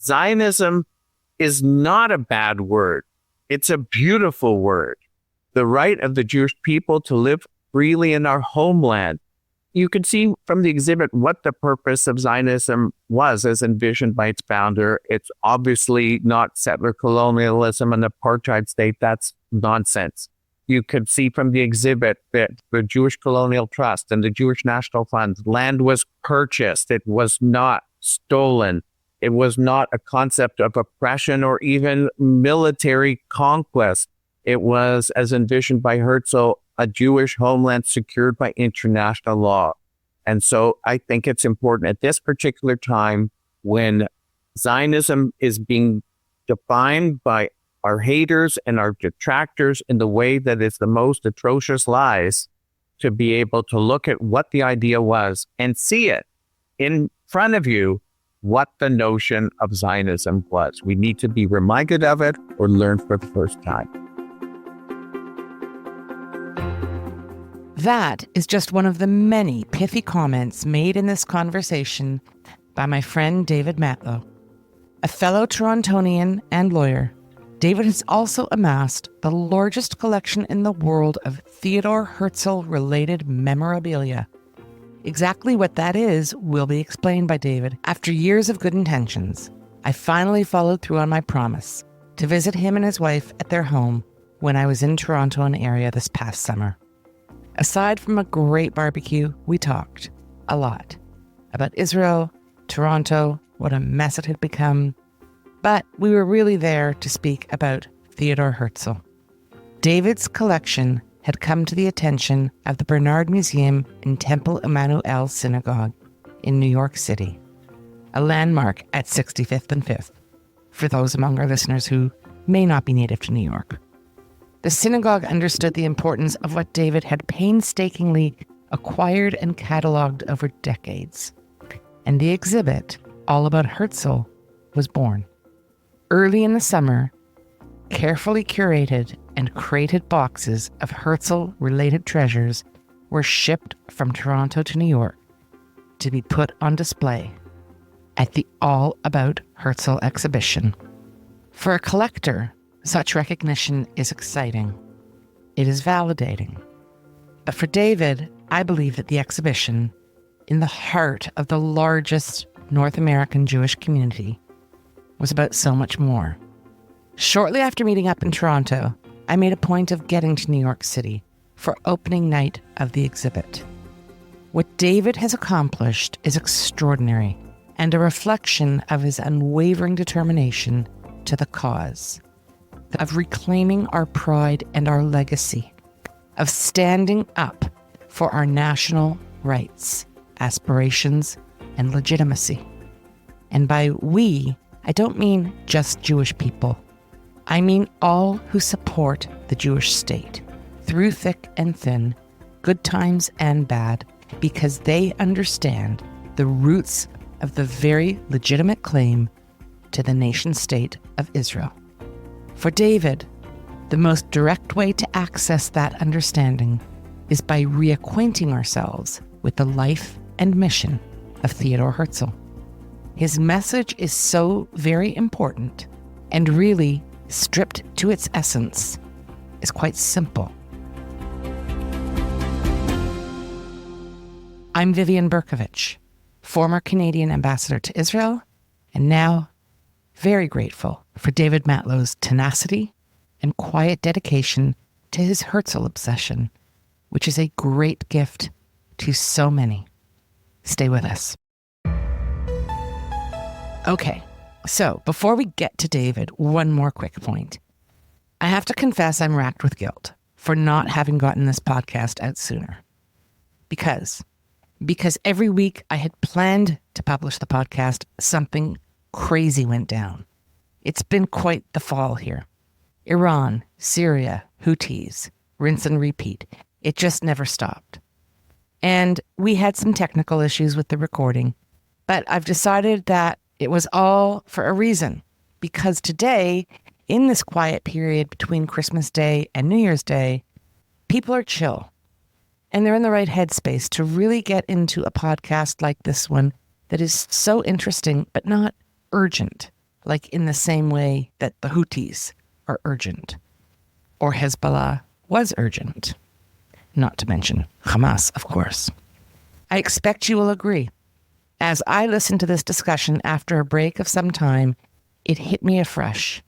Zionism is not a bad word. It's a beautiful word. The right of the Jewish people to live freely in our homeland. You can see from the exhibit what the purpose of Zionism was as envisioned by its founder. It's obviously not settler colonialism and apartheid state. That's nonsense. You could see from the exhibit that the Jewish Colonial Trust and the Jewish National Fund, land was purchased. It was not stolen. It was not a concept of oppression or even military conquest. It was, as envisioned by Herzl, a Jewish homeland secured by international law. And so I think it's important at this particular time when Zionism is being defined by our haters and our detractors in the way that is the most atrocious lies, to be able to look at what the idea was and see it in front of you, what the notion of Zionism was. We need to be reminded of it or learn for the first time. That is just one of the many pithy comments made in this conversation by my friend David Matlow. A fellow Torontonian and lawyer, David has also amassed the largest collection in the world of Theodor Herzl-related memorabilia. Exactly what that is will be explained by David. After years of good intentions, I finally followed through on my promise to visit him and his wife at their home when I was in Toronto and area this past summer. Aside from a great barbecue, we talked a lot about Israel, Toronto, what a mess it had become, but we were really there to speak about Theodor Herzl. David's collection had come to the attention of the Bernard Museum in Temple Emanu-El Synagogue in New York City, a landmark at 65th and 5th, for those among our listeners who may not be native to New York. The synagogue understood the importance of what David had painstakingly acquired and cataloged over decades, and the exhibit, all about Herzl, was born. Early in the summer, carefully curated and crated boxes of Herzl-related treasures were shipped from Toronto to New York to be put on display at the All About Herzl exhibition. For a collector, such recognition is exciting. It is validating. But for David, I believe that the exhibition, in the heart of the largest North American Jewish community, was about so much more. Shortly after meeting up in Toronto, I made a point of getting to New York City for opening night of the exhibit. What David has accomplished is extraordinary and a reflection of his unwavering determination to the cause, of reclaiming our pride and our legacy, of standing up for our national rights, aspirations, and legitimacy. And by we, I don't mean just Jewish people. I mean all who support the Jewish state, through thick and thin, good times and bad, because they understand the roots of the very legitimate claim to the nation-state of Israel. For David, the most direct way to access that understanding is by reacquainting ourselves with the life and mission of Theodor Herzl. His message is so very important, and really, stripped to its essence, is quite simple. I'm Vivian Berkovich, former Canadian ambassador to Israel, and now very grateful for David Matlow's tenacity and quiet dedication to his Herzl obsession, which is a great gift to so many. Stay with us. Okay, so before we get to David, one more quick point. I have to confess I'm racked with guilt for not having gotten this podcast out sooner. Because every week I had planned to publish the podcast, something crazy went down. It's been quite the fall here. Iran, Syria, Houthis, rinse and repeat. It just never stopped. And we had some technical issues with the recording, but I've decided that it was all for a reason, because today, in this quiet period between Christmas Day and New Year's Day, people are chill, and they're in the right headspace to really get into a podcast like this one that is so interesting, but not urgent, like in the same way that the Houthis are urgent, or Hezbollah was urgent, not to mention Hamas, of course. I expect you will agree. As I listened to this discussion after a break of some time, it hit me afresh.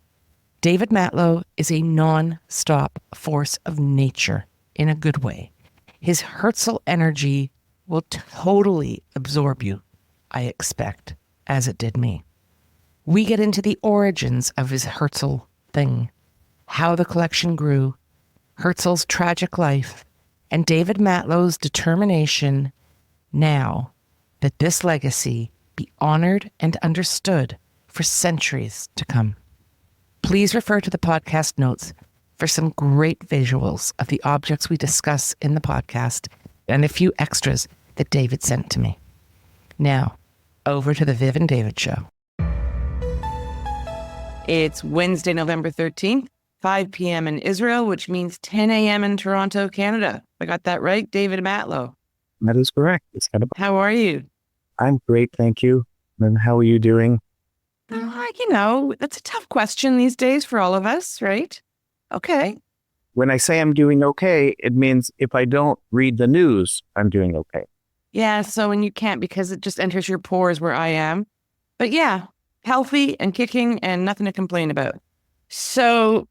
David Matlow is a non-stop force of nature in a good way. His Herzl energy will totally absorb you, I expect, as it did me. We get into the origins of his Herzl thing, how the collection grew, Herzl's tragic life, and David Matlow's determination now that this legacy be honored and understood for centuries to come. Please refer to the podcast notes for some great visuals of the objects we discuss in the podcast and a few extras that David sent to me. Now, over to the Viv and David show. It's Wednesday, November 13th, 5 p.m. in Israel, which means 10 a.m. in Toronto, Canada. I got that right, David Matlow? That is correct. How are you? I'm great, thank you. And how are you doing? That's a tough question these days for all of us, right? Okay. When I say I'm doing okay, it means if I don't read the news, I'm doing okay. Yeah, so when you can't because it just enters your pores where I am. But yeah, healthy and kicking and nothing to complain about. So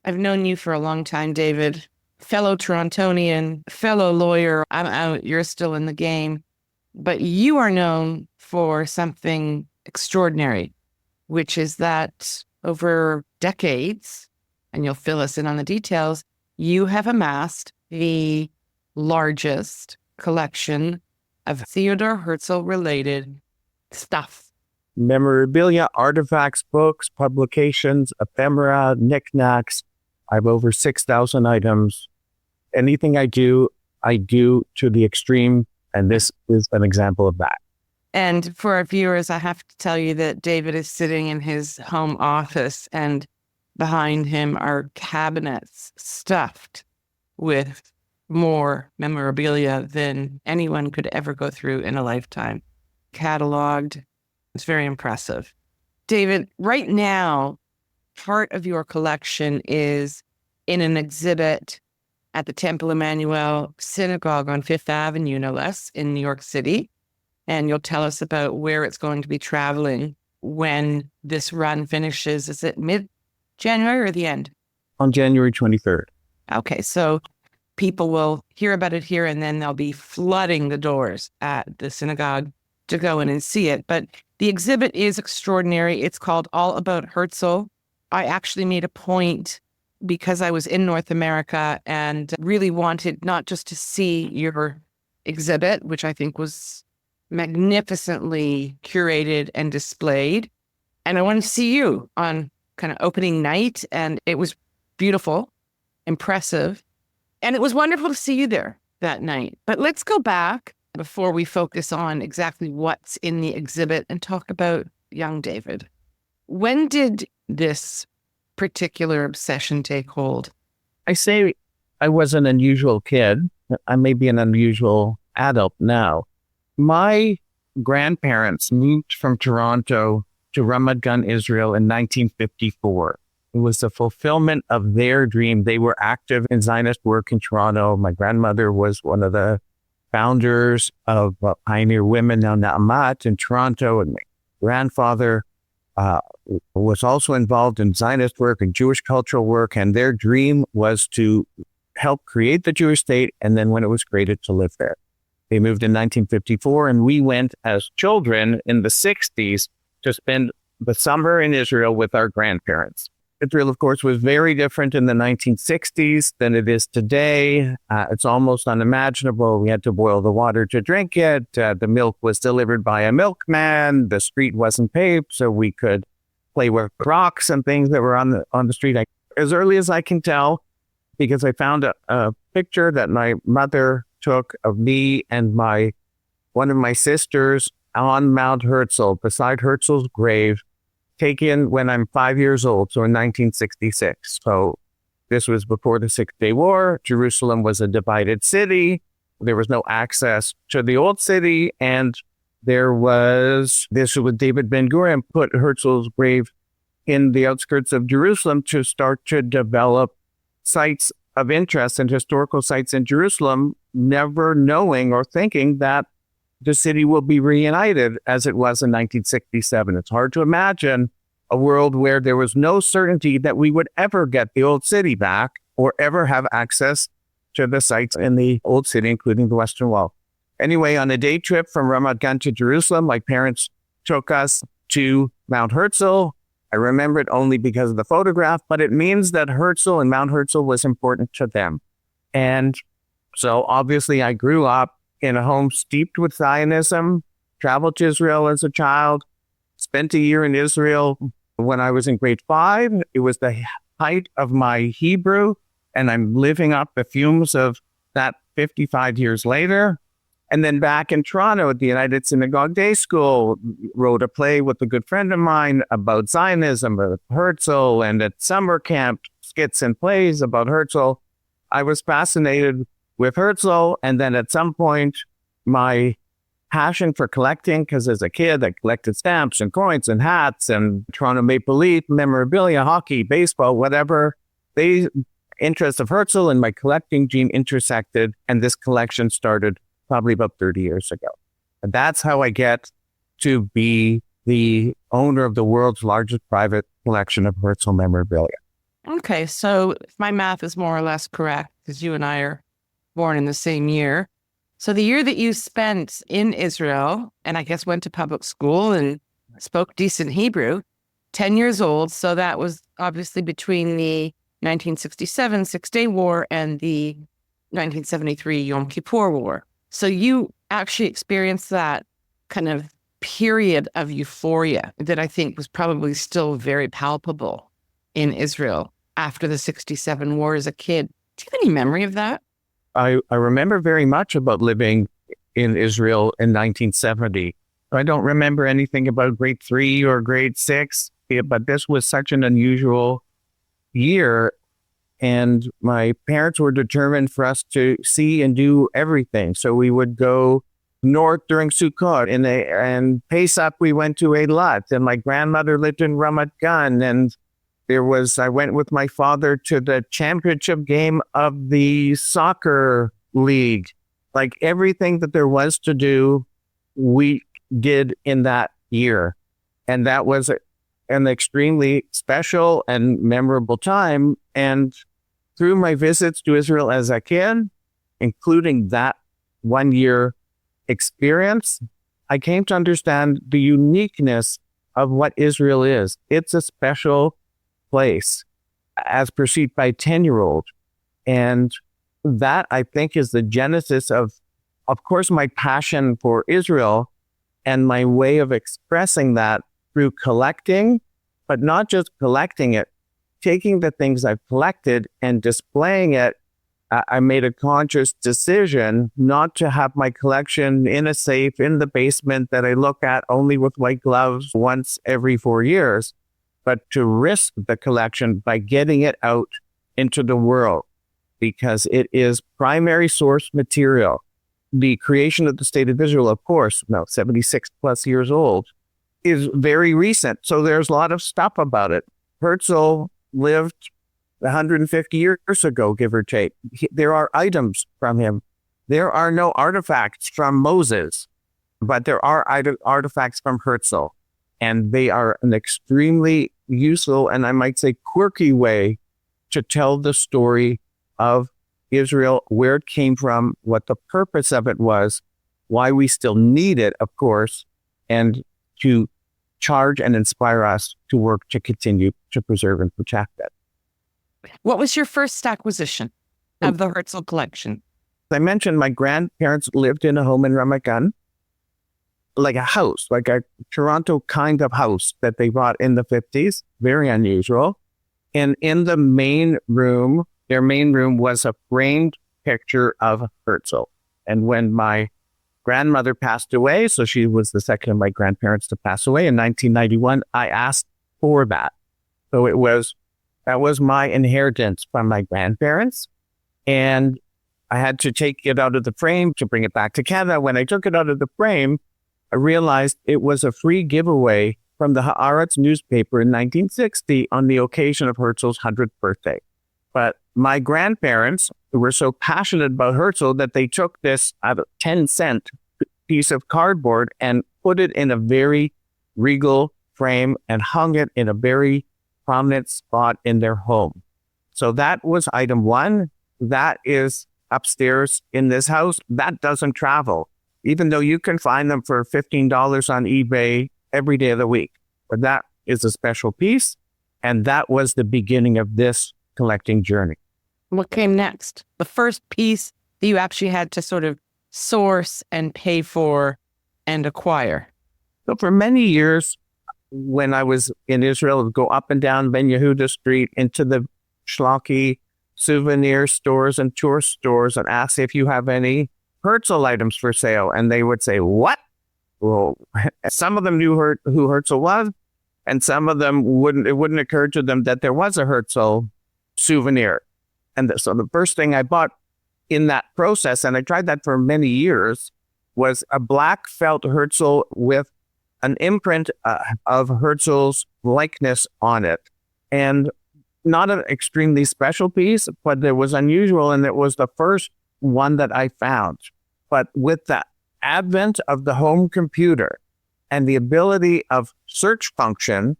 I've known you for a long time, David. Fellow Torontonian, fellow lawyer. I'm out. You're still in the game. But you are known for something extraordinary, which is that over decades, and you'll fill us in on the details, you have amassed the largest collection of Theodor Herzl-related stuff. Memorabilia, artifacts, books, publications, ephemera, knickknacks. I have over 6,000 items. Anything I do to the extreme, and this is an example of that. And for our viewers, I have to tell you that David is sitting in his home office, and behind him are cabinets stuffed with more memorabilia than anyone could ever go through in a lifetime. Cataloged. It's very impressive. David, right now, part of your collection is in an exhibit at the Temple Emanu-El Synagogue on Fifth Avenue, no less, in New York City. And you'll tell us about where it's going to be traveling when this run finishes. Is it mid-January or the end? On January 23rd. Okay, so people will hear about it here and then they'll be flooding the doors at the synagogue to go in and see it. But the exhibit is extraordinary. It's called All About Herzl. I actually made a point because I was in North America and really wanted not just to see your exhibit, which I think was magnificently curated and displayed, and I wanted to see you on kind of opening night, and it was beautiful, impressive, and it was wonderful to see you there that night. But let's go back before we focus on exactly what's in the exhibit and talk about young David. When did this particular obsession take hold? I say I was an unusual kid. I may be an unusual adult now. My grandparents moved from Toronto to Ramat Gan, Israel in 1954. It was the fulfillment of their dream. They were active in Zionist work in Toronto. My grandmother was one of the founders of Pioneer Women on Na'amat in Toronto, and my grandfather was also involved in Zionist work and Jewish cultural work, and their dream was to help create the Jewish state, and then when it was created, to live there. They moved in 1954, and we went as children in the 60s to spend the summer in Israel with our grandparents. Israel, of course, was very different in the 1960s than it is today. It's almost unimaginable. We had to boil the water to drink it. The milk was delivered by a milkman. The street wasn't paved, so we could play with rocks and things that were on the street. As early as I can tell, because I found a picture that my mother took of me and one of my sisters on Mount Herzl, beside Herzl's grave, taken when I'm 5 years old, so in 1966. So this was before the Six-Day War. Jerusalem was a divided city. There was no access to the old city, and this was David Ben-Gurion put Herzl's grave in the outskirts of Jerusalem to start to develop sites of interest and historical sites in Jerusalem, never knowing or thinking that the city will be reunited as it was in 1967. It's hard to imagine a world where there was no certainty that we would ever get the old city back or ever have access to the sites in the old city, including the Western Wall. Anyway, on a day trip from Ramat Gan to Jerusalem, my parents took us to Mount Herzl. I remember it only because of the photograph, but it means that Herzl and Mount Herzl was important to them. And so obviously I grew up in a home steeped with Zionism, traveled to Israel as a child, spent a year in Israel when I was in grade 5. It was the height of my Hebrew, and I'm living up the fumes of that 55 years later. And then back in Toronto at the United Synagogue Day School, wrote a play with a good friend of mine about Zionism, about Herzl, and at summer camp, skits and plays about Herzl. I was fascinated with Herzl, and then at some point, my passion for collecting, because as a kid, I collected stamps and coins and hats and Toronto Maple Leaf, memorabilia, hockey, baseball, whatever. The interest of Herzl and my collecting gene intersected, and this collection started probably about 30 years ago. And that's how I get to be the owner of the world's largest private collection of Herzl memorabilia. Okay, so if my math is more or less correct, because you and I are born in the same year. So the year that you spent in Israel, and I guess went to public school and spoke decent Hebrew, 10 years old. So that was obviously between the 1967 Six-Day War and the 1973 Yom Kippur War. So you actually experienced that kind of period of euphoria that I think was probably still very palpable in Israel after the 67 war as a kid. Do you have any memory of that? I remember very much about living in Israel in 1970. I don't remember anything about grade 3 or grade 6, but this was such an unusual year. And my parents were determined for us to see and do everything. So we would go north during Sukkot, and Pesach we went to Eilat, and my grandmother lived in Ramat Gan, and I went with my father to the championship game of the soccer league. Like everything that there was to do, we did in that year. And that was an extremely special and memorable time. And through my visits to Israel as a kid, including that 1 year experience, I came to understand the uniqueness of what Israel is. It's a special place as perceived by a 10-year-old. And that, I think, is the genesis of course, my passion for Israel and my way of expressing that through collecting, but not just collecting it, taking the things I've collected and displaying it. I made a conscious decision not to have my collection in a safe in the basement that I look at only with white gloves once every 4 years, but to risk the collection by getting it out into the world, because it is primary source material. The creation of the State of Israel, of course, now 76 plus years old, is very recent. So there's a lot of stuff about it. Herzl lived 150 years ago, give or take. There are items from him. There are no artifacts from Moses, but there are artifacts from Herzl. And they are an extremely useful, and I might say quirky way to tell the story of Israel, where it came from, what the purpose of it was, why we still need it, of course, and to charge and inspire us to work to continue to preserve and protect it. What was your first acquisition of the Herzl collection? I mentioned my grandparents lived in a home in Ramat Gan, like a house, like a Toronto kind of house that they bought in the 50s, very unusual. And in the main room, their main room was a framed picture of Herzl. And when my grandmother passed away, so she was the second of my grandparents to pass away in 1991, I asked for that. So that was my inheritance from my grandparents. And I had to take it out of the frame to bring it back to Canada. When I took it out of the frame, I realized it was a free giveaway from the Haaretz newspaper in 1960 on the occasion of Herzl's 100th birthday. But my grandparents were so passionate about Herzl that they took this 10-cent piece of cardboard and put it in a very regal frame and hung it in a very prominent spot in their home. So that was item one. That is upstairs in this house. That doesn't travel, even though you can find them for $15 on eBay every day of the week. But that is a special piece. And that was the beginning of this collecting journey. What came next? The first piece that you actually had to sort of source and pay for and acquire. So for many years, when I was in Israel, I would go up and down Ben Yehuda Street into the schlocky souvenir stores and tourist stores and ask if you have any Herzl items for sale. And they would say, what? Well, some of them knew who Herzl was, and some of them it wouldn't occur to them that there was a Herzl souvenir. And so the first thing I bought in that process, and I tried that for many years, was a black felt Herzl with an imprint of Herzl's likeness on it. And not an extremely special piece, but it was unusual, and it was the first one that I found. But with the advent of the home computer and the ability of search function,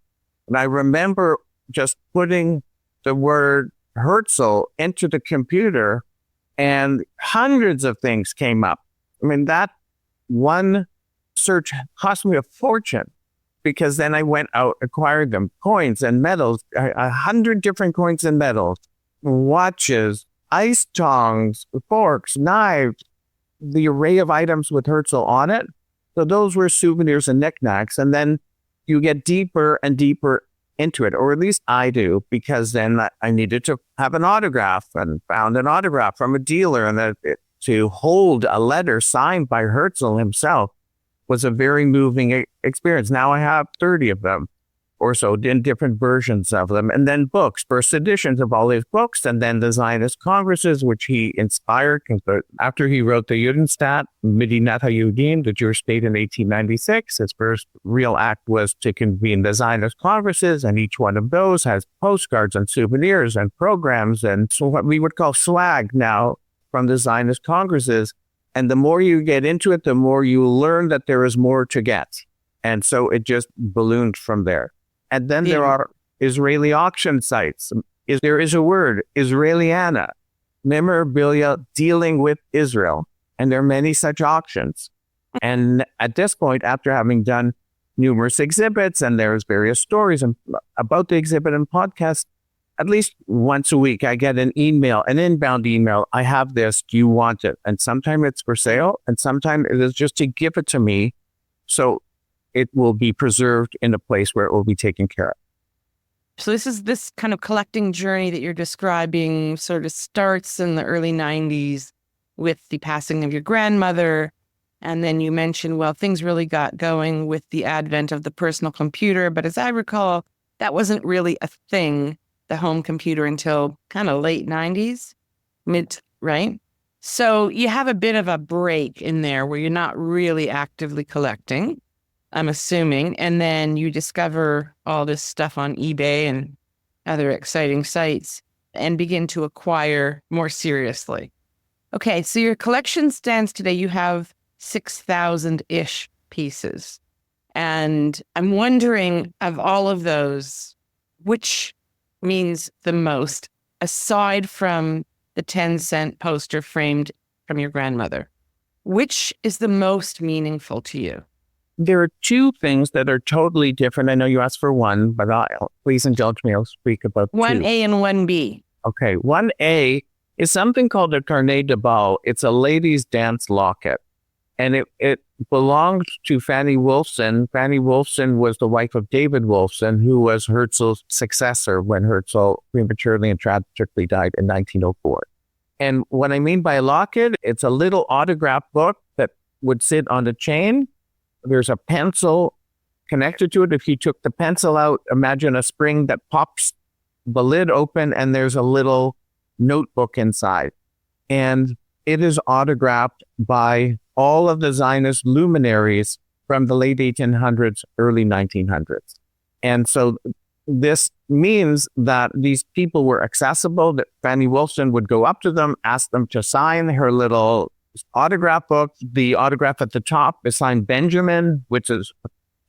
and I remember just putting the word Herzl into the computer and hundreds of things came up. I mean, that one search cost me a fortune, because then I went out, acquired them, coins and medals, 100 different coins and medals, watches, ice tongs, forks, knives, the array of items with Herzl on it. So those were souvenirs and knickknacks. And then you get deeper and deeper into it, or at least I do, because then I needed to have an autograph, and found an autograph from a dealer, and to hold a letter signed by Herzl himself was a very moving experience. Now I have 30 of them or so in different versions of them. And then books, first editions of all his books, and then the Zionist congresses, which he inspired. After he wrote the Judenstaat, Medinat HaYehudim, the Jewish state in 1896, his first real act was to convene the Zionist congresses, and each one of those has postcards and souvenirs and programs and so what we would call swag now from the Zionist congresses. And the more you get into it, the more you learn that there is more to get. And so it just ballooned from there. And then there are Israeli auction sites. There is a word, Israeliana, memorabilia dealing with Israel. And there are many such auctions. And at this point, after having done numerous exhibits, and there's various stories about the exhibit and podcasts, at least once a week, I get an email, an inbound email. I have this. Do you want it? And sometimes it's for sale, and sometimes it is just to give it to me, so it will be preserved in a place where it will be taken care of. So this kind of collecting journey that you're describing sort of starts in the early 90s with the passing of your grandmother. And then you mentioned, well, things really got going with the advent of the personal computer. But as I recall, that wasn't really a thing, the home computer, until kind of late 90s, right? So you have a bit of a break in there where you're not really actively collecting, I'm assuming. And then you discover all this stuff on eBay and other exciting sites and begin to acquire more seriously. Okay, so your collection stands today. You have 6,000-ish pieces. And I'm wondering, of all of those, which means the most, aside from the 10-cent poster framed from your grandmother? Which is the most meaningful to you? There are two things that are totally different. I know you asked for one, but please indulge me. I'll speak about 1A two. and 1B. Okay. 1A is something called a carnet de bal. It's a ladies' dance locket. And it belonged to Fanny Wolfson. Fanny Wolfson was the wife of David Wolfson, who was Herzl's successor when Herzl prematurely and tragically died in 1904. And what I mean by a locket, it's a little autograph book that would sit on the chain. There's a pencil connected to it. If you took the pencil out, imagine a spring that pops the lid open, and there's a little notebook inside. And it is autographed by all of the Zionist luminaries from the late 1800s, early 1900s. And so this means that these people were accessible, that Fanny Wolfson would go up to them, ask them to sign her little autograph book. The autograph at the top is signed Benjamin, which is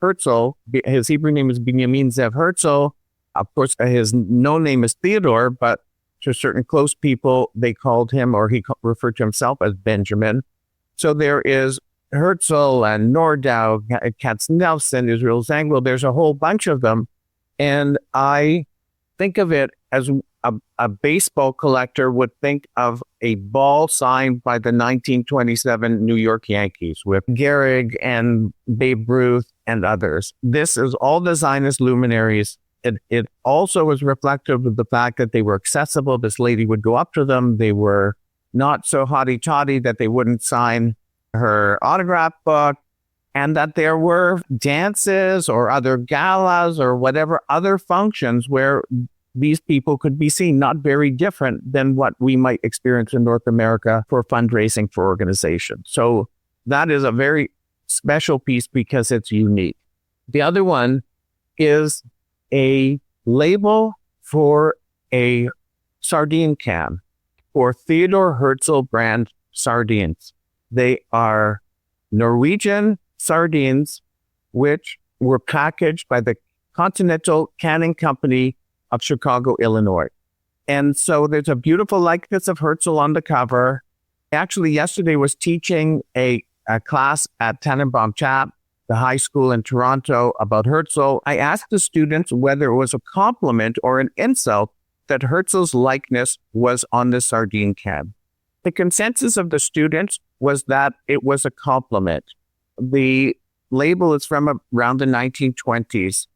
Herzl. His Hebrew name is Benjamin Zev Herzl. Of course, his known name is Theodor, but to certain close people, they called him, or he referred to himself as Benjamin. So there is Herzl and Nordau, Katz-Nelson, Israel Zangwill. There's a whole bunch of them. And I think of it as a baseball collector would think of a ball signed by the 1927 New York Yankees with Gehrig and Babe Ruth and others. This is all the Zionist luminaries. It also was reflective of the fact that they were accessible. This lady would go up to them. They were not so haughty-toddy that they wouldn't sign her autograph book, and that there were dances or other galas or whatever other functions where these people could be seen, not very different than what we might experience in North America for fundraising for organizations. So that is a very special piece because it's unique. The other one is a label for a sardine can for Theodor Herzl brand sardines. They are Norwegian sardines, which were packaged by the Continental Canning Company of Chicago, Illinois. And so there's a beautiful likeness of Herzl on the cover. Actually, yesterday was teaching a class at Tannenbaum Chap, the high school in Toronto, about Herzl. I asked the students whether it was a compliment or an insult that Herzl's likeness was on the sardine can. The consensus of the students was that it was a compliment. The label is from around the 1920s,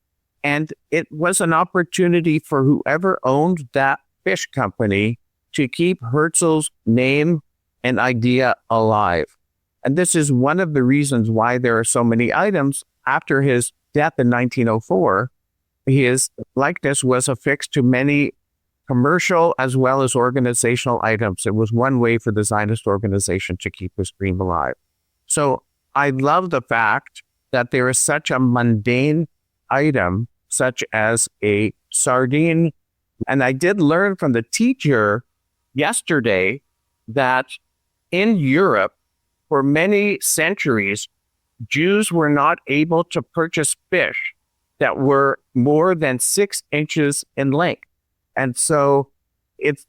and it was an opportunity for whoever owned that fish company to keep Herzl's name and idea alive. And this is one of the reasons why there are so many items. After his death in 1904, his likeness was affixed to many commercial as well as organizational items. It was one way for the Zionist organization to keep his dream alive. So I love the fact that there is such a mundane item, such as a sardine. And I did learn from the teacher yesterday that in Europe, for many centuries, Jews were not able to purchase fish that were more than 6 inches in length. And so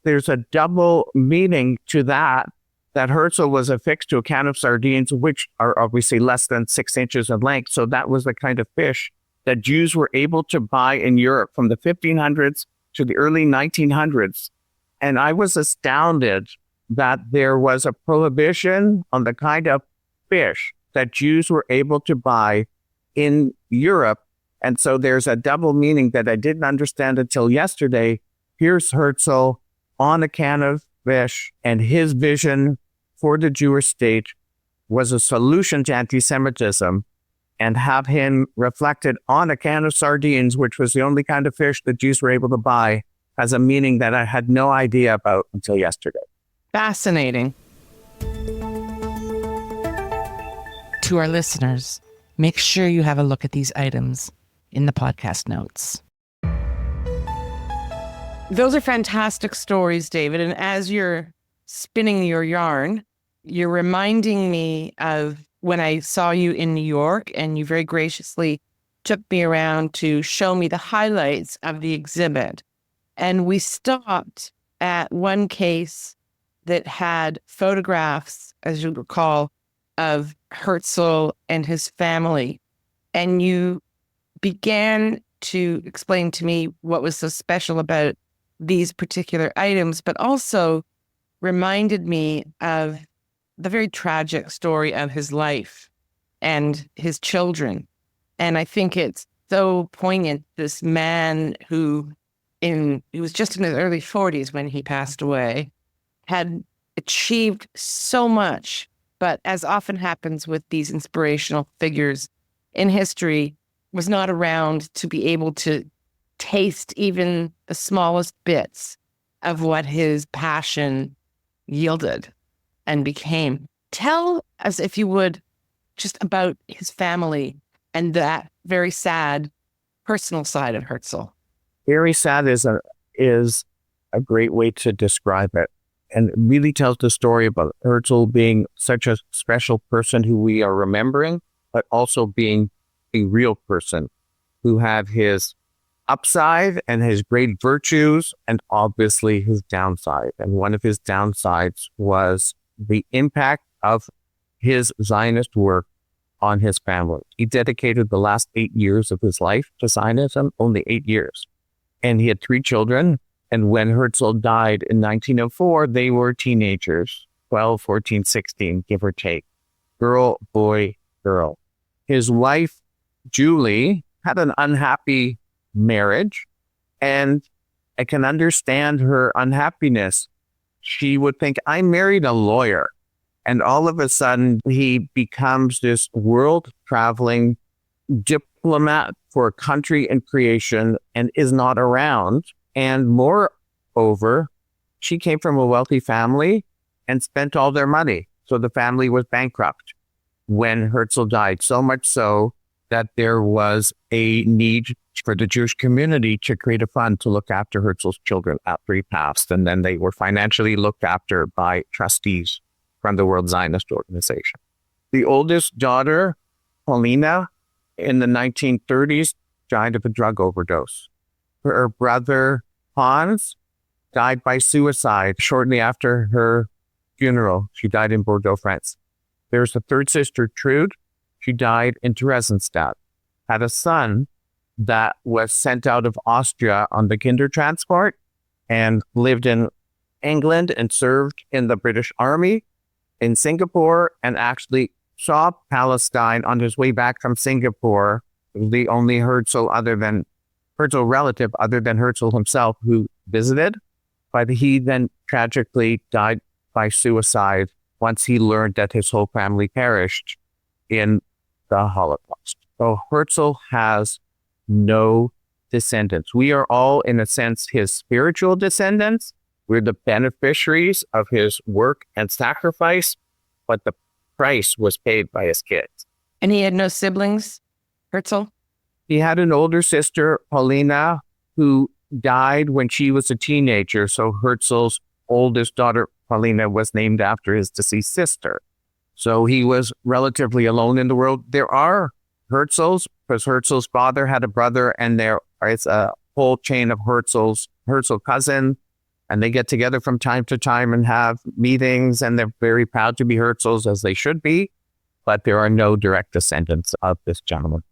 there's a double meaning to that Herzl was affixed to a can of sardines, which are obviously less than 6 inches in length. So that was the kind of fish that Jews were able to buy in Europe from the 1500s to the early 1900s. And I was astounded that there was a prohibition on the kind of fish that Jews were able to buy in Europe. And so there's a double meaning that I didn't understand until yesterday. Here's Herzl on a can of fish, and his vision for the Jewish state was a solution to anti-Semitism, and have him reflected on a can of sardines, which was the only kind of fish that Jews were able to buy, has a meaning that I had no idea about until yesterday. Fascinating. To our listeners, make sure you have a look at these items in the podcast notes. Those are fantastic stories, David. And as you're spinning your yarn, you're reminding me of when I saw you in New York, and you very graciously took me around to show me the highlights of the exhibit. And we stopped at one case that had photographs, as you recall, of Herzl and his family. And you began to explain to me what was so special about these particular items, but also reminded me of the very tragic story of his life and his children. And I think it's so poignant, this man who he was just in his early 40s when he passed away, had achieved so much, but as often happens with these inspirational figures in history, was not around to be able to taste even the smallest bits of what his passion yielded and became. Tell us, if you would, just about his family and that very sad personal side of Herzl? Very sad is a great way to describe it. And it really tells the story about Herzl being such a special person who we are remembering, but also being a real person who had his upside and his great virtues and obviously his downside. And one of his downsides was the impact of his Zionist work on his family. He dedicated the last 8 years of his life to Zionism, only 8 years. And he had 3 children. And when Herzl died in 1904, they were teenagers, 12, 14, 16, give or take. Girl, boy, girl. His wife, Julie, had an unhappy marriage, and I can understand her unhappiness. She would think, I married a lawyer. And all of a sudden, he becomes this world-traveling diplomat for a country in creation and is not around. And moreover, she came from a wealthy family and spent all their money. So the family was bankrupt when Herzl died, so much so that there was a need for the Jewish community to create a fund to look after Herzl's children after he passed. And then they were financially looked after by trustees from the World Zionist Organization. The oldest daughter, Paulina, in the 1930s, died of a drug overdose. Her brother, Hans, died by suicide shortly after her funeral. She died in Bordeaux, France. There's a third sister, Trude. She died in Theresienstadt. Had a son that was sent out of Austria on the Kindertransport and lived in England and served in the British Army in Singapore and actually saw Palestine on his way back from Singapore. The only Herzl relative other than Herzl himself who visited, but he then tragically died by suicide once he learned that his whole family perished in the Holocaust. So Herzl has no descendants. We are all, in a sense, his spiritual descendants. We're the beneficiaries of his work and sacrifice, but the price was paid by his kids. And he had no siblings, Herzl? He had an older sister, Paulina, who died when she was a teenager. So Herzl's oldest daughter, Paulina, was named after his deceased sister. So he was relatively alone in the world. There are Herzls, because Herzl's father had a brother, and there is a whole chain of Herzl cousin, and they get together from time to time and have meetings, and they're very proud to be Herzls, as they should be, but there are no direct descendants of this gentleman.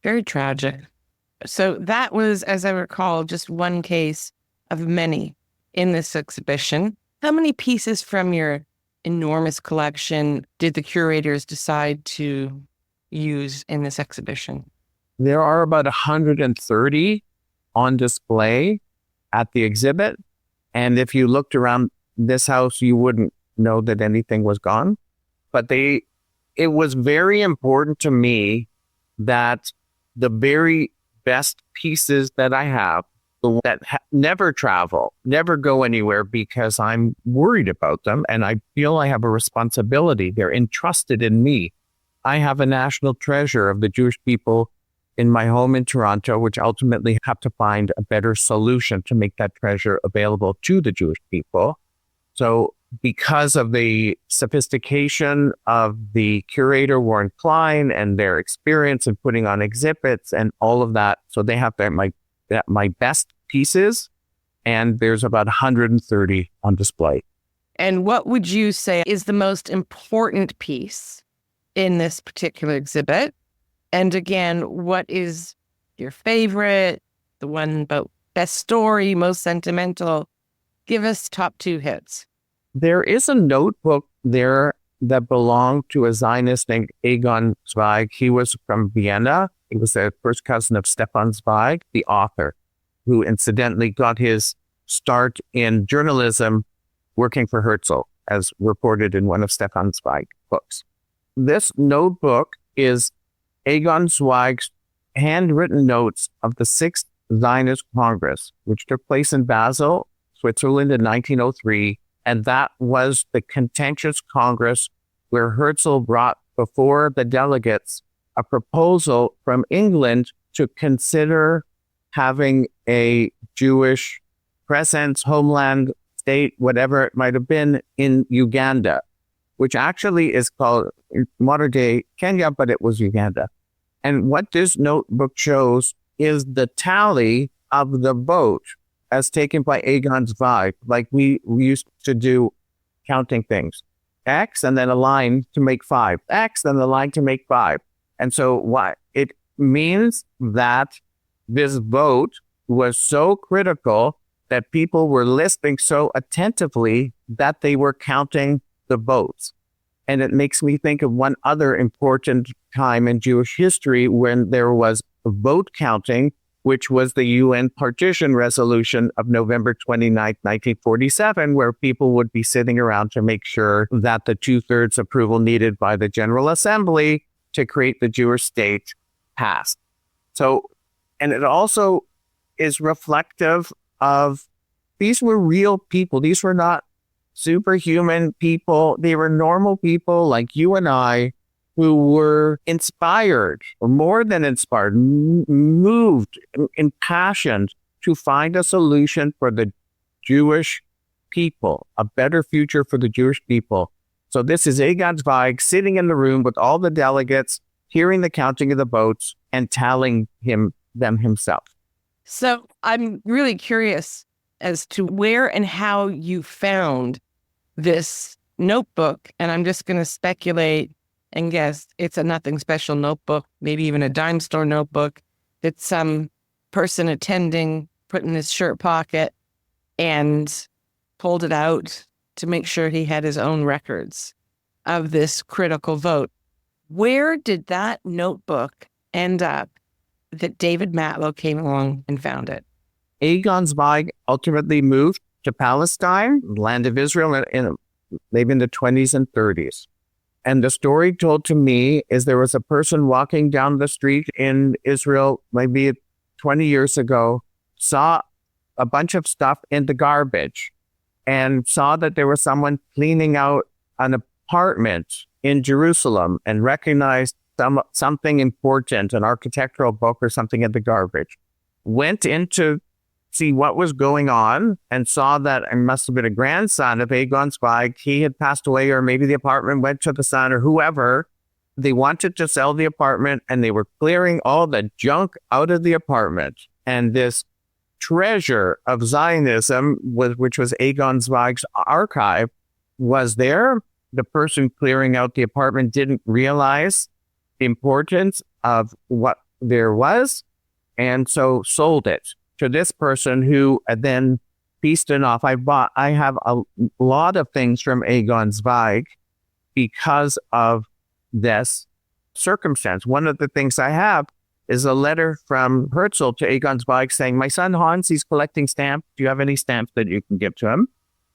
Very tragic. So that was, as I recall, just one case of many in this exhibition. How many pieces from your enormous collection did the curators decide to use in this exhibition? There are about 130 on display at the exhibit. And if you looked around this house, you wouldn't know that anything was gone. But it was very important to me that the very best pieces that I have, that never travel, never go anywhere, because I'm worried about them and I feel I have a responsibility. They're entrusted in me. I have a national treasure of the Jewish people in my home in Toronto, which ultimately have to find a better solution to make that treasure available to the Jewish people. So because of the sophistication of the curator, Warren Klein, and their experience in putting on exhibits and all of that, so they have my best pieces, and there's about 130 on display. And what would you say is the most important piece in this particular exhibit? And again, what is your favorite, the one about best story, most sentimental? Give us top 2 hits. There is a notebook there that belonged to a Zionist named Egon Zweig. He was from Vienna. He was the first cousin of Stefan Zweig, the author, who incidentally got his start in journalism working for Herzl, as reported in one of Stefan Zweig's books. This notebook is Egon Zweig's handwritten notes of the 6th Zionist Congress, which took place in Basel, Switzerland in 1903. And that was the contentious Congress where Herzl brought before the delegates a proposal from England to consider having a Jewish presence, homeland, state, whatever it might have been, in Uganda, which actually is called modern day Kenya, but it was Uganda. And what this notebook shows is the tally of the vote as taken by Egon Zweig, like we used to do counting things. X and then a line to make 5. X, then the line to make 5. And so what it means that this vote was so critical that people were listening so attentively that they were counting the votes. And it makes me think of one other important time in Jewish history when there was vote counting, which was the UN Partition Resolution of November 29, 1947, where people would be sitting around to make sure that the 2/3 approval needed by the General Assembly to create the Jewish state passed. So, and it also is reflective of these were real people. These were not superhuman people. They were normal people like you and I who were inspired, or more than inspired, moved, impassioned to find a solution for the Jewish people, a better future for the Jewish people. So this is Egon Zweig sitting in the room with all the delegates, hearing the counting of the votes and tallying them himself. So I'm really curious as to where and how you found this notebook. And I'm just going to speculate and guess it's a nothing special notebook, maybe even a dime store notebook that some person attending put in his shirt pocket and pulled it out to make sure he had his own records of this critical vote. Where did that notebook end up that David Matlow came along and found it? Egon Zweig ultimately moved to Palestine, land of Israel, maybe in the 20s and 30s. And the story told to me is there was a person walking down the street in Israel, maybe 20 years ago, saw a bunch of stuff in the garbage and saw that there was someone cleaning out an apartment in Jerusalem and recognized something important, an architectural book or something in the garbage. Went in to see what was going on and saw that it must have been a grandson of Egon Zweig. He had passed away, or maybe the apartment went to the son or whoever. They wanted to sell the apartment and they were clearing all the junk out of the apartment. And this treasure of Zionism, which was Egon Zweig's archive, was there. The person clearing out the apartment didn't realize the importance of what there was, and so sold it to this person who then pieced it off. I have a lot of things from Egon Zweig because of this circumstance. One of the things I have is a letter from Herzl to Egon Zweig saying, "My son Hans, he's collecting stamps. Do you have any stamps that you can give to him?"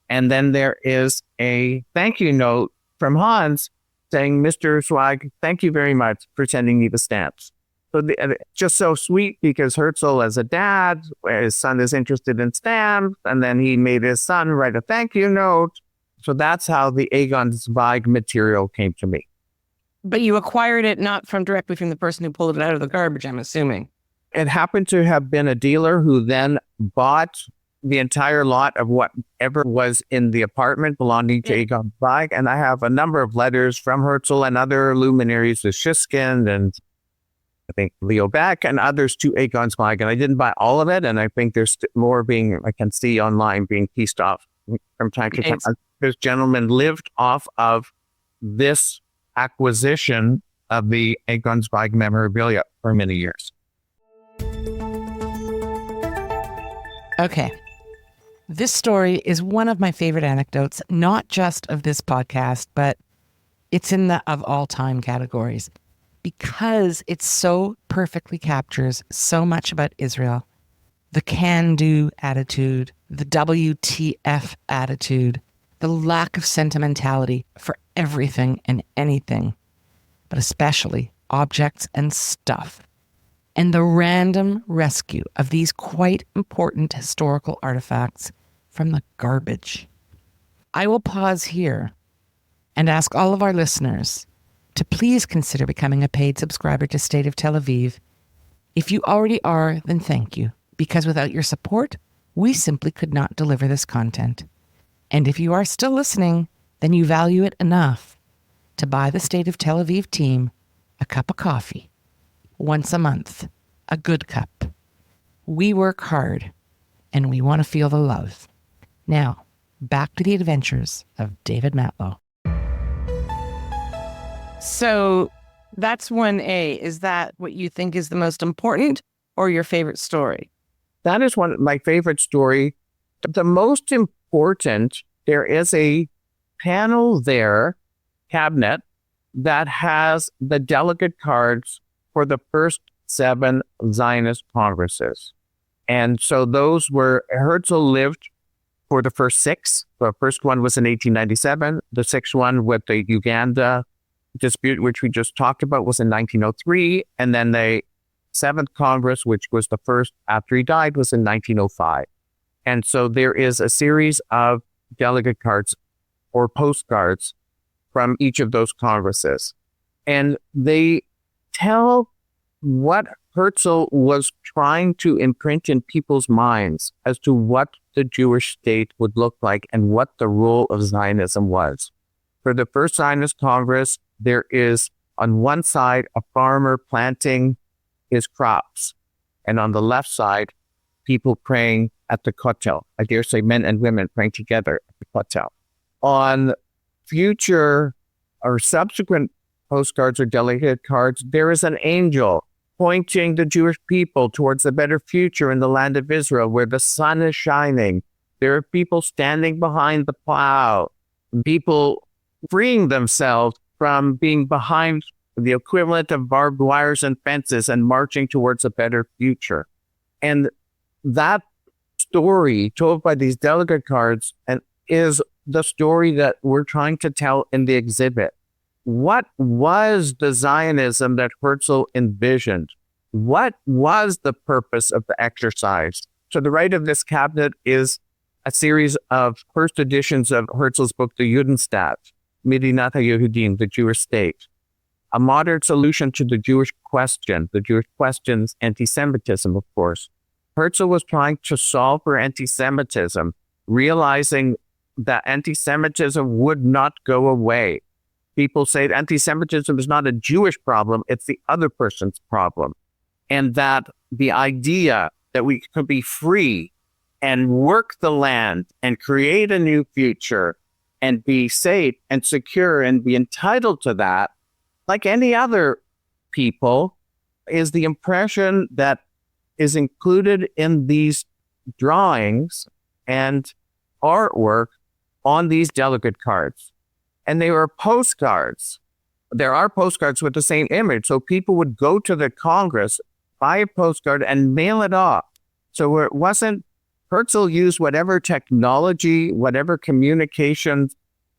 And then there is a thank you note from Hans saying, "Mr. Zweig, thank you very much for sending me the stamps." So just so sweet, because Herzl, as a dad, his son is interested in stamps, and then he made his son write a thank you note. So that's how the Egon Zweig material came to me. But you acquired it not directly from the person who pulled it out of the garbage, I'm assuming. It happened to have been a dealer who then bought the entire lot of whatever was in the apartment belonging to Egon Zweig. And I have a number of letters from Herzl and other luminaries, the Schiskind and I think Leo Beck and others, to Egon Zweig. And I didn't buy all of it. And I think there's more I can see online being pieced off from time to time. This gentleman lived off of this acquisition of the Egon Zweig memorabilia for many years. Okay. This story is one of my favorite anecdotes, not just of this podcast, but it's in the of all time categories because it so perfectly captures so much about Israel. The can-do attitude, the WTF attitude, the lack of sentimentality for everything and anything, but especially objects and stuff, and the random rescue of these quite important historical artifacts from the garbage. I will pause here and ask all of our listeners to please consider becoming a paid subscriber to State of Tel Aviv. If you already are, then thank you. because without your support, we simply could not deliver this content. And if you are still listening, then you value it enough to buy the State of Tel Aviv team a cup of coffee once a month, a good cup. We work hard and we want to feel the love. Now, back to the adventures of David Matlow. So that's 1A. Is that what you think is the most important or your favorite story? That is one of my favorite story. The most important, there is a panel there, cabinet, that has the delegate cards for the first 7 Zionist Congresses. And so those were, Herzl lived for the first 6. The first one was in 1897. The 6th one with the Uganda dispute, which we just talked about, was in 1903. And then the 7th Congress, which was the first after he died, was in 1905. And so there is a series of delegate cards or postcards from each of those Congresses. And they tell what Herzl was trying to imprint in people's minds as to what the Jewish state would look like and what the role of Zionism was. For the first Zionist Congress, there is on one side a farmer planting his crops, and on the left side, people praying at the Kotel. I dare say men and women praying together at the Kotel. On future or subsequent postcards or delegate cards, there is an angel pointing the Jewish people towards a better future in the land of Israel where the sun is shining. There are people standing behind the plow, people freeing themselves from being behind the equivalent of barbed wires and fences and marching towards a better future. And that story told by these delegate cards and is the story that we're trying to tell in the exhibit. What was the Zionism that Herzl envisioned? What was the purpose of the exercise? To the right of this cabinet is a series of first editions of Herzl's book, The Judenstaat, Medinat HaYehudim, the Jewish state, a modern solution to the Jewish question. The Jewish question's anti-Semitism, of course. Herzl was trying to solve for anti-Semitism, realizing that anti-Semitism would not go away. People say anti-Semitism is not a Jewish problem, it's the other person's problem. And that the idea that we could be free and work the land and create a new future and be safe and secure and be entitled to that, like any other people, is the impression that is included in these drawings and artwork on these delegate cards. And they were postcards. There are postcards with the same image. So people would go to the Congress, buy a postcard, and mail it off. So it wasn't, Herzl used whatever technology, whatever communication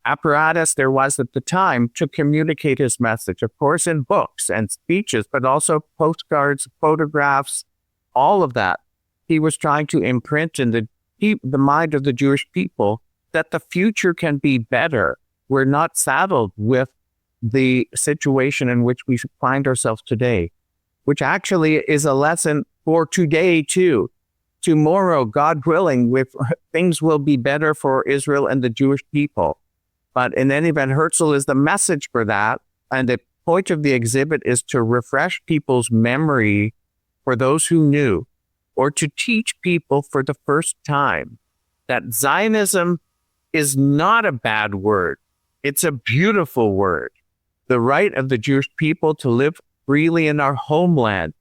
apparatus there was at the time to communicate his message. Of course, in books and speeches, but also postcards, photographs, all of that. He was trying to imprint in the mind of the Jewish people that the future can be better. We're not saddled with the situation in which we find ourselves today, which actually is a lesson for today too. Tomorrow, God willing, things will be better for Israel and the Jewish people. But in any event, Herzl is the message for that. And the point of the exhibit is to refresh people's memory for those who knew, or to teach people for the first time that Zionism is not a bad word. It's a beautiful word. The right of the Jewish people to live freely in our homeland,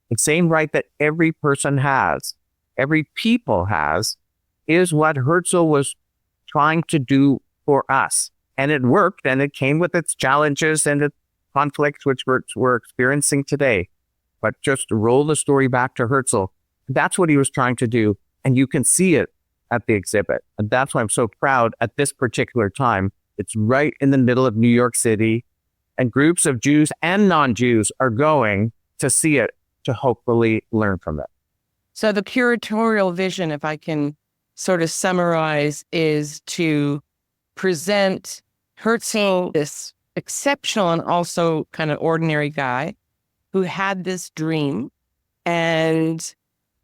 the same right that every person has, every people has, is what Herzl was trying to do for us. And it worked, and it came with its challenges and its conflicts, which we're experiencing today. But just to roll the story back to Herzl, that's what he was trying to do. And you can see it at the exhibit. And that's why I'm so proud at this particular time. It's right in the middle of New York City. And groups of Jews and non-Jews are going to see it to hopefully learn from it. So the curatorial vision, if I can sort of summarize, is to present Herzl, this exceptional and also kind of ordinary guy who had this dream, and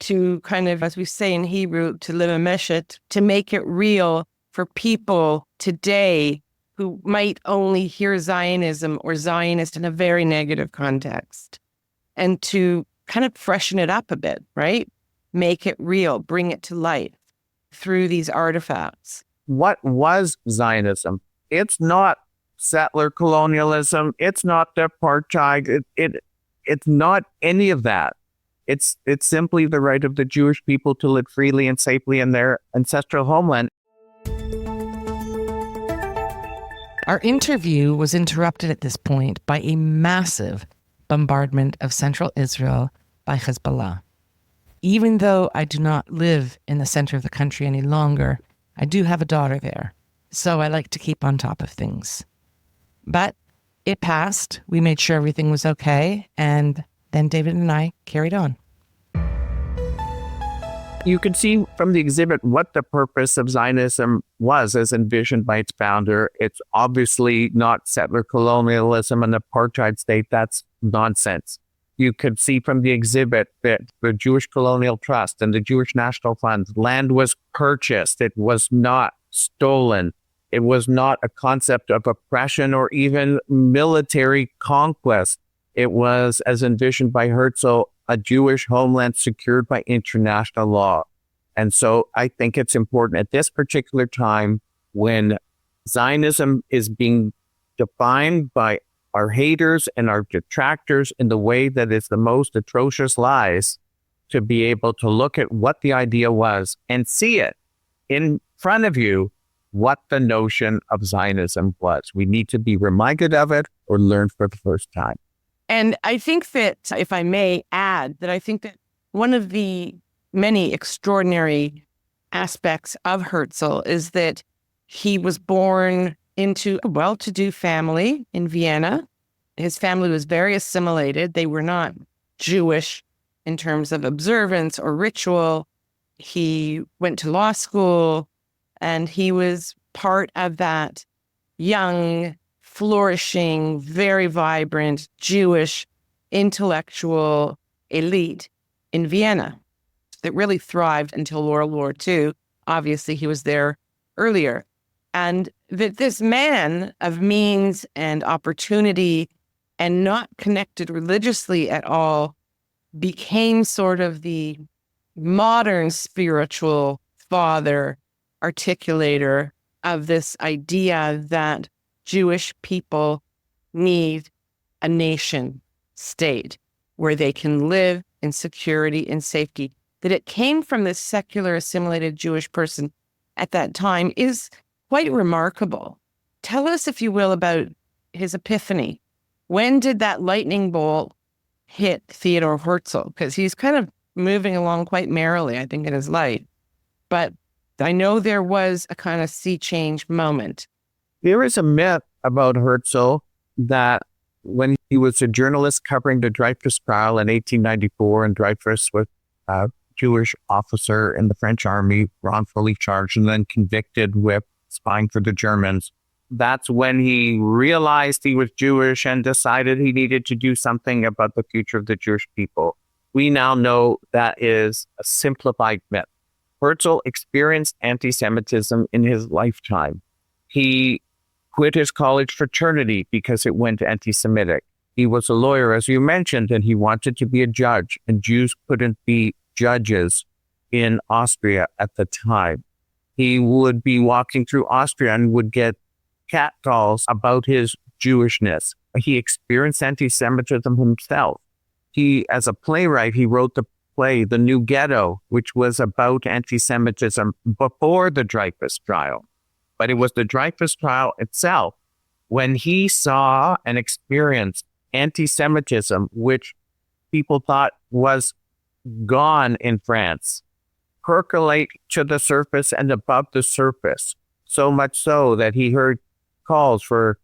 to kind of, as we say in Hebrew, to lemeshet, to make it real for people today who might only hear Zionism or Zionist in a very negative context, and to kind of freshen it up a bit, right? Make it real, bring it to life through these artifacts. What was Zionism? It's not settler colonialism. It's not the apartheid. It's not any of that. It's simply the right of the Jewish people to live freely and safely in their ancestral homeland. Our interview was interrupted at this point by a massive bombardment of central Israel by Hezbollah. Even though I do not live in the center of the country any longer, I do have a daughter there, so I like to keep on top of things. But it passed. We made sure everything was okay, and then David and I carried on. You can see from the exhibit what the purpose of Zionism was as envisioned by its founder. It's obviously not settler colonialism and apartheid state. That's nonsense. You could see from the exhibit that the Jewish Colonial Trust and the Jewish National Fund, land was purchased. It was not stolen. It was not a concept of oppression or even military conquest. It was, as envisioned by Herzl, a Jewish homeland secured by international law. And so I think it's important at this particular time, when Zionism is being defined by our haters and our detractors in the way that is the most atrocious lies, to be able to look at what the idea was and see it in front of you, what the notion of Zionism was. We need to be reminded of it or learn for the first time. And I think that, if I may add, that I think that one of the many extraordinary aspects of Herzl is that he was born into a well-to-do family in Vienna. His family was very assimilated. They were not Jewish in terms of observance or ritual. He went to law school, and he was part of that young, flourishing, very vibrant Jewish intellectual elite in Vienna that really thrived until World War II. Obviously, he was there earlier. And that this man of means and opportunity and not connected religiously at all became sort of the modern spiritual father, articulator of this idea that Jewish people need a nation state where they can live in security and safety. That it came from this secular assimilated Jewish person at that time is quite remarkable. Tell us, if you will, about his epiphany. When did that lightning bolt hit Theodor Herzl? Because he's kind of moving along quite merrily, I think, in his life. But I know there was a kind of sea change moment. There is a myth about Herzl that when he was a journalist covering the Dreyfus trial in 1894, and Dreyfus was a Jewish officer in the French army, wrongfully charged and then convicted with spying for the Germans. That's when he realized he was Jewish and decided he needed to do something about the future of the Jewish people. We now know that is a simplified myth. Herzl experienced anti-Semitism in his lifetime. He quit his college fraternity because it went anti-Semitic. He was a lawyer, as you mentioned, and he wanted to be a judge, and Jews couldn't be judges in Austria at the time. He would be walking through Austria and would get catcalls about his Jewishness. He experienced anti-Semitism himself. He, as a playwright, he wrote the play, The New Ghetto, which was about anti-Semitism before the Dreyfus trial. But it was the Dreyfus trial itself when he saw and experienced anti-Semitism, which people thought was gone in France, percolate to the surface and above the surface, so much so that he heard calls for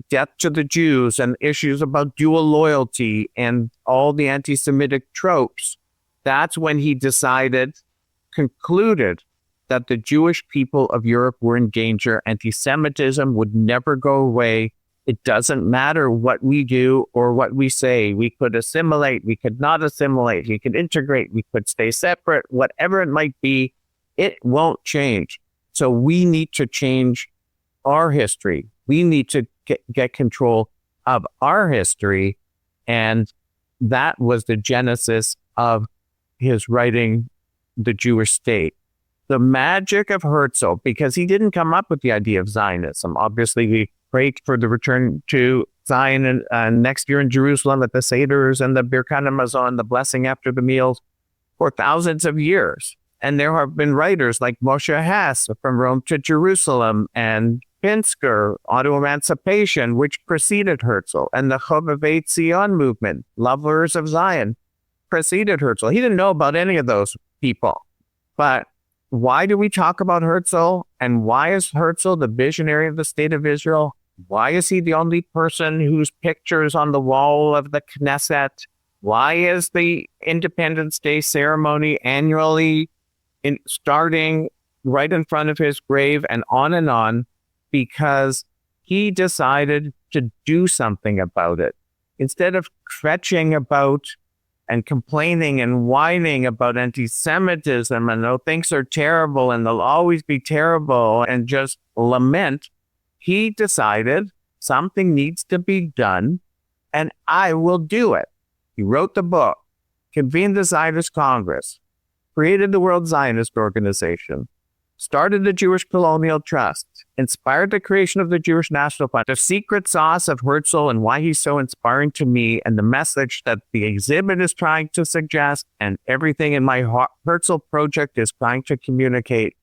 death to the Jews and issues about dual loyalty and all the anti-Semitic tropes. That's when he concluded that the Jewish people of Europe were in danger. Anti-Semitism would never go away. It doesn't matter what we do or what we say. We could assimilate, we could not assimilate, we could integrate, we could stay separate, whatever it might be, it won't change. So we need to change our history. We need to get control of our history. And that was the genesis of his writing The Jewish State. The magic of Herzl, because he didn't come up with the idea of Zionism. Obviously, we prayed for the return to Zion next year in Jerusalem at the Seders and the Birkat Hamazon, the blessing after the meals, for thousands of years. And there have been writers like Moshe Hess from Rome to Jerusalem and Pinsker, Auto-Emancipation, which preceded Herzl, and the Chovevei Tzion movement, Lovers of Zion, preceded Herzl. He didn't know about any of those people. But why do we talk about Herzl? And why is Herzl the visionary of the state of Israel? Why is he the only person whose picture is on the wall of the Knesset? Why is the Independence Day ceremony annually starting right in front of his grave and on? Because he decided to do something about it. Instead of kvetching about and complaining and whining about anti-Semitism and oh, things are terrible and they'll always be terrible and just lament, he decided something needs to be done and I will do it. He wrote the book, convened the Zionist Congress, created the World Zionist Organization, started the Jewish Colonial Trust, inspired the creation of the Jewish National Fund. The secret sauce of Herzl and why he's so inspiring to me and the message that the exhibit is trying to suggest and everything in my Herzl project is trying to communicate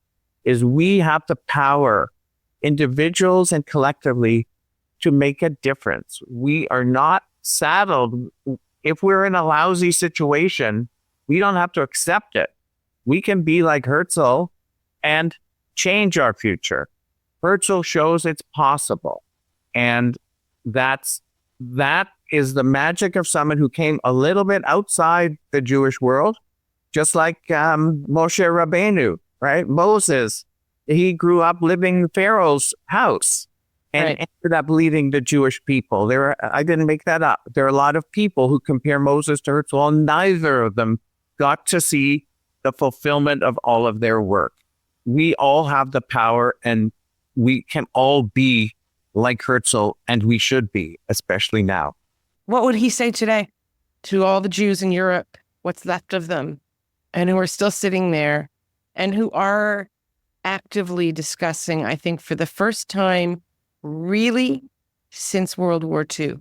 is we have the power, individuals and collectively, to make a difference. We are not saddled. If we're in a lousy situation, we don't have to accept it. We can be like Herzl and change our future. Herzl shows it's possible. And that is the magic of someone who came a little bit outside the Jewish world, just like Moshe Rabbeinu, right? Moses, he grew up living in Pharaoh's house and ended up leading the Jewish people. I didn't make that up. There are a lot of people who compare Moses to Herzl, and neither of them got to see the fulfillment of all of their work. We all have the power and we can all be like Herzl, and we should be, especially now. What would he say today to all the Jews in Europe, what's left of them, and who are still sitting there and who are actively discussing, I think for the first time, really since World War II,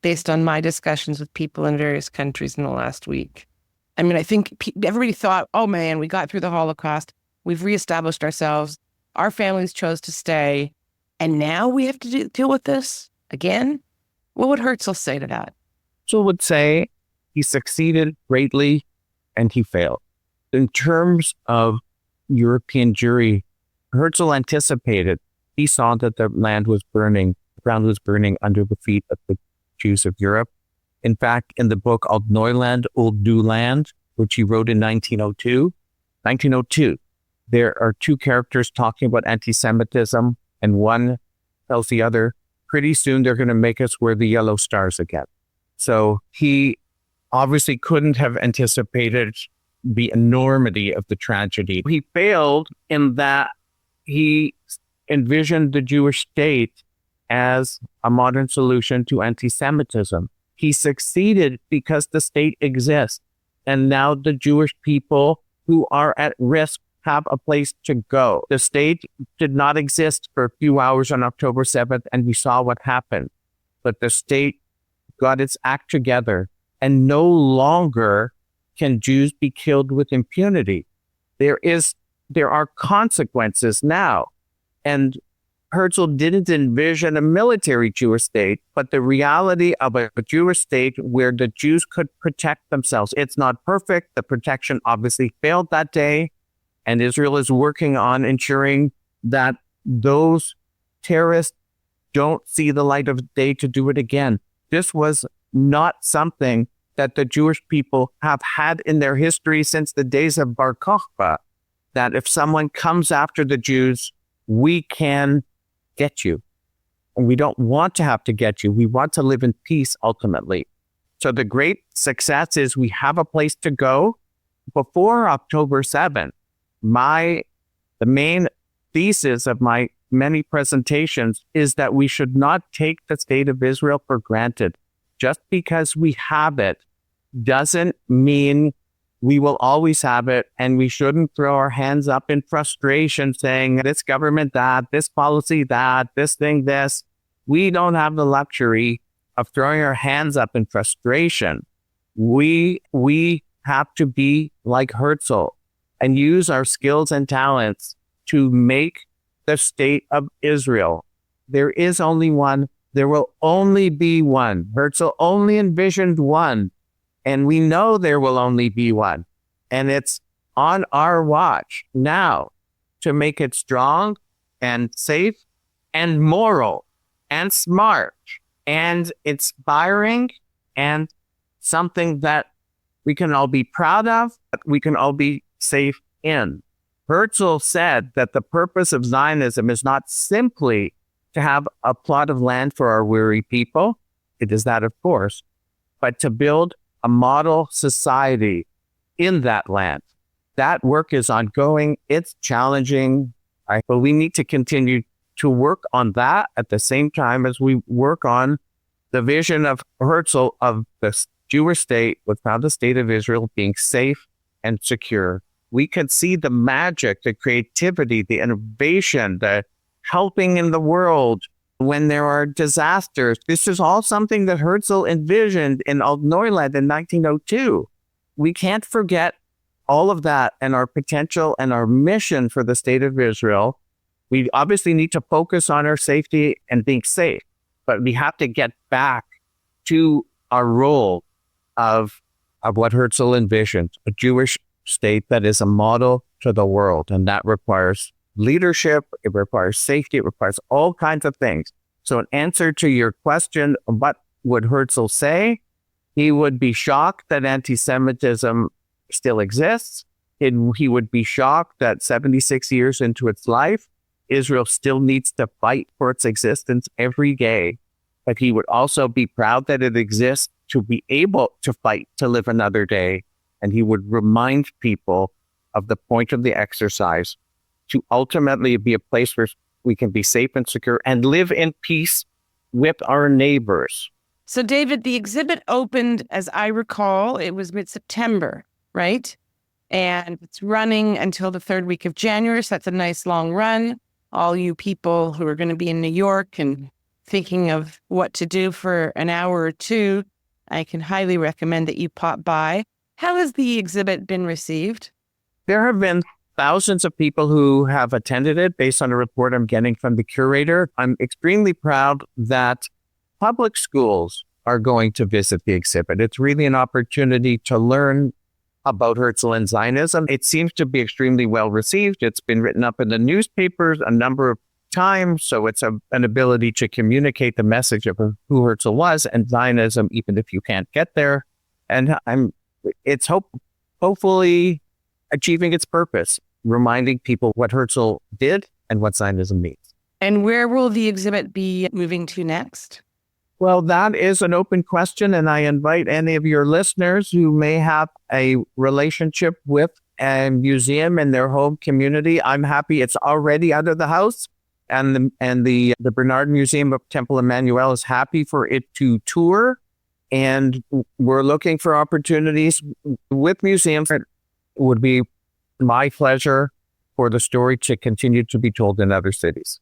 based on my discussions with people in various countries in the last week. I mean, I think everybody thought, oh man, we got through the Holocaust. We've reestablished ourselves. Our families chose to stay. And now we have to deal with this again? What would Herzl say to that? Herzl would say he succeeded greatly and he failed. In terms of European Jewry, Herzl anticipated. He saw that the land was burning, the ground was burning under the feet of the Jews of Europe. In fact, in the book Old Neuland, Old New Land, which he wrote in 1902, there are two characters talking about anti-Semitism, and one tells the other, pretty soon they're going to make us wear the yellow stars again. So he obviously couldn't have anticipated the enormity of the tragedy. He failed in that he envisioned the Jewish state as a modern solution to anti-Semitism. He succeeded because the state exists. And now the Jewish people who are at risk have a place to go. The state did not exist for a few hours on October 7th, and we saw what happened. But the state got its act together, and no longer can Jews be killed with impunity. There are consequences now. And Herzl didn't envision a military Jewish state, but the reality of a Jewish state where the Jews could protect themselves. It's not perfect. The protection obviously failed that day. And Israel is working on ensuring that those terrorists don't see the light of day to do it again. This was not something that the Jewish people have had in their history since the days of Bar Kokhba, that if someone comes after the Jews, we can get you. And we don't want to have to get you. We want to live in peace ultimately. So the great success is we have a place to go. Before October 7th, the main thesis of my many presentations is that we should not take the state of Israel for granted. Just because we have it doesn't mean we will always have it, and we shouldn't throw our hands up in frustration saying this government that, this policy that, this thing this. We don't have the luxury of throwing our hands up in frustration. We have to be like Herzl and use our skills and talents to make the state of Israel. There is only one. There will only be one. Herzl only envisioned one. And we know there will only be one. And it's on our watch now to make it strong and safe and moral and smart and inspiring and something that we can all be proud of, that we can all be safe in. Herzl said that the purpose of Zionism is not simply to have a plot of land for our weary people. It is that, of course, but to build a model society in that land. That work is ongoing. It's challenging, but we need to continue to work on that at the same time as we work on the vision of Herzl of the Jewish state without the state of Israel being safe and secure. We can see the magic, the creativity, the innovation, the helping in the world when there are disasters. This is all something that Herzl envisioned in Alt-Neuland in 1902. We can't forget all of that and our potential and our mission for the state of Israel. We obviously need to focus on our safety and being safe, but we have to get back to our role of what Herzl envisioned, a Jewish state that is a model to the world. And that requires leadership, it requires safety, it requires all kinds of things. So in answer to your question, what would Herzl say? He would be shocked that anti-Semitism still exists. He would be shocked that 76 years into its life, Israel still needs to fight for its existence every day. But he would also be proud that it exists to be able to fight to live another day. And he would remind people of the point of the exercise to ultimately be a place where we can be safe and secure and live in peace with our neighbors. So, David, the exhibit opened, as I recall, it was mid-September, right? And it's running until the third week of January. So that's a nice long run. All you people who are going to be in New York and thinking of what to do for an hour or two, I can highly recommend that you pop by. How has the exhibit been received? There have been thousands of people who have attended it based on a report I'm getting from the curator. I'm extremely proud that public schools are going to visit the exhibit. It's really an opportunity to learn about Herzl and Zionism. It seems to be extremely well received. It's been written up in the newspapers a number of times, so it's an ability to communicate the message of who Herzl was and Zionism, even if you can't get there. And it's hopefully achieving its purpose, reminding people what Herzl did and what Zionism means. And where will the exhibit be moving to next? Well, that is an open question, and I invite any of your listeners who may have a relationship with a museum in their home community. I'm happy it's already out of the house, and the Bernard Museum of Temple Emanu-El is happy for it to tour, and we're looking for opportunities with museums. It would be my pleasure for the story to continue to be told in other cities.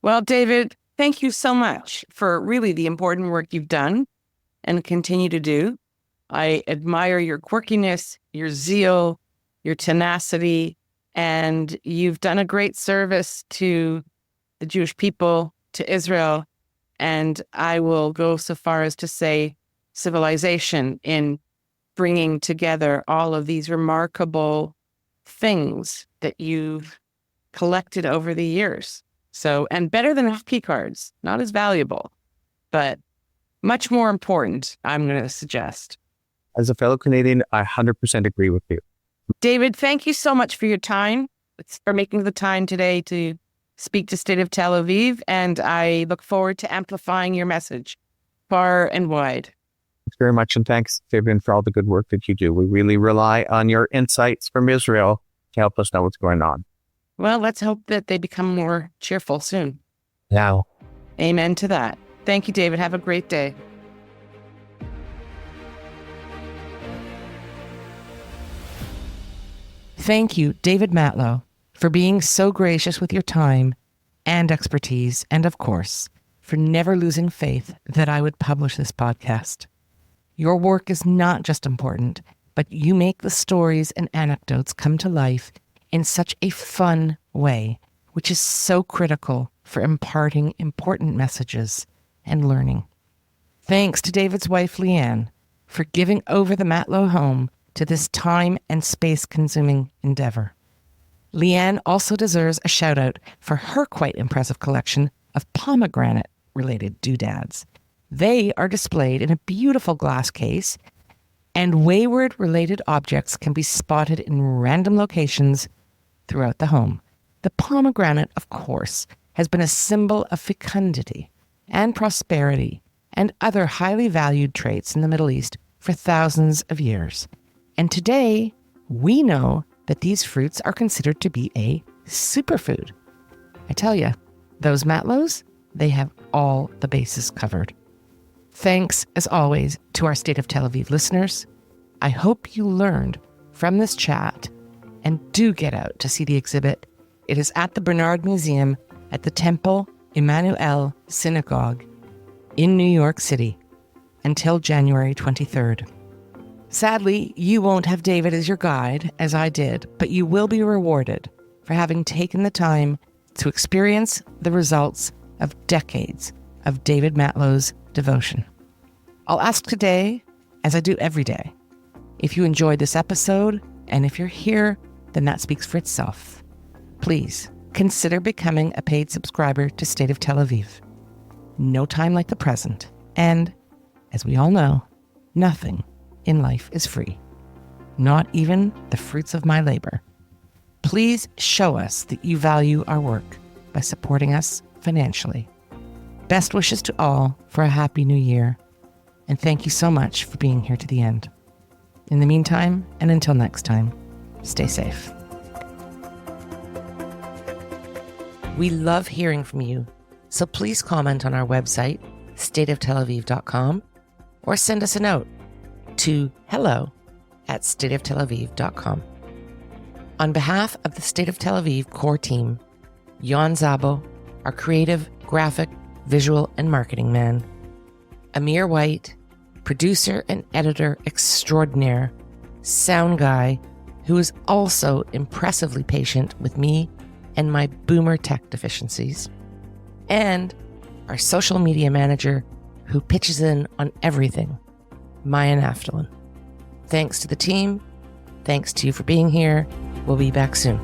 Well, David, thank you so much for really the important work you've done and continue to do. I admire your quirkiness, your zeal, your tenacity, and you've done a great service to the Jewish people, to Israel, and I will go so far as to say civilization in bringing together all of these remarkable things that you've collected over the years. So, and better than hockey cards, not as valuable, but much more important, I'm going to suggest. As a fellow Canadian, I 100% agree with you. David, thank you so much for your time, for making the time today to speak to State of Tel Aviv, and I look forward to amplifying your message far and wide. Thanks very much, and thanks, Vivian, for all the good work that you do. We really rely on your insights from Israel to help us know what's going on. Well, let's hope that they become more cheerful soon. Now. Amen to that. Thank you, David. Have a great day. Thank you, David Matlow, for being so gracious with your time and expertise, and of course, for never losing faith that I would publish this podcast. Your work is not just important, but you make the stories and anecdotes come to life in such a fun way, which is so critical for imparting important messages and learning. Thanks to David's wife, Leanne, for giving over the Matlow home to this time and space-consuming endeavor. Leanne also deserves a shout-out for her quite impressive collection of pomegranate-related doodads. They are displayed in a beautiful glass case, and wayward-related objects can be spotted in random locations throughout the home. The pomegranate, of course, has been a symbol of fecundity and prosperity and other highly valued traits in the Middle East for thousands of years. And today, we know that these fruits are considered to be a superfood. I tell you, those Matlows, they have all the bases covered. Thanks, as always, to our State of Tel Aviv listeners. I hope you learned from this chat and do get out to see the exhibit. It is at the Bernard Museum at the Temple Emanu-El Synagogue in New York City until January 23rd. Sadly, you won't have David as your guide, as I did, but you will be rewarded for having taken the time to experience the results of decades of David Matlow's devotion. I'll ask today, as I do every day, if you enjoyed this episode, and if you're here, then that speaks for itself. Please consider becoming a paid subscriber to State of Tel Aviv. No time like the present, and, as we all know, nothing in life is free. Not even the fruits of my labor. Please show us that you value our work by supporting us financially. Best wishes to all for a happy new year, and thank you so much for being here to the end. In the meantime, and until next time, stay safe. We love hearing from you, so please comment on our website, stateoftelaviv.com, or send us a note to hello@stateoftelaviv.com. On behalf of the State of Tel Aviv core team, Jan Zabo, our creative, graphic, visual, and marketing man, Amir White, producer and editor extraordinaire, sound guy, who is also impressively patient with me and my boomer tech deficiencies, and our social media manager, who pitches in on everything, Maya Naftalin. Thanks to the team. Thanks to you for being here. We'll be back soon.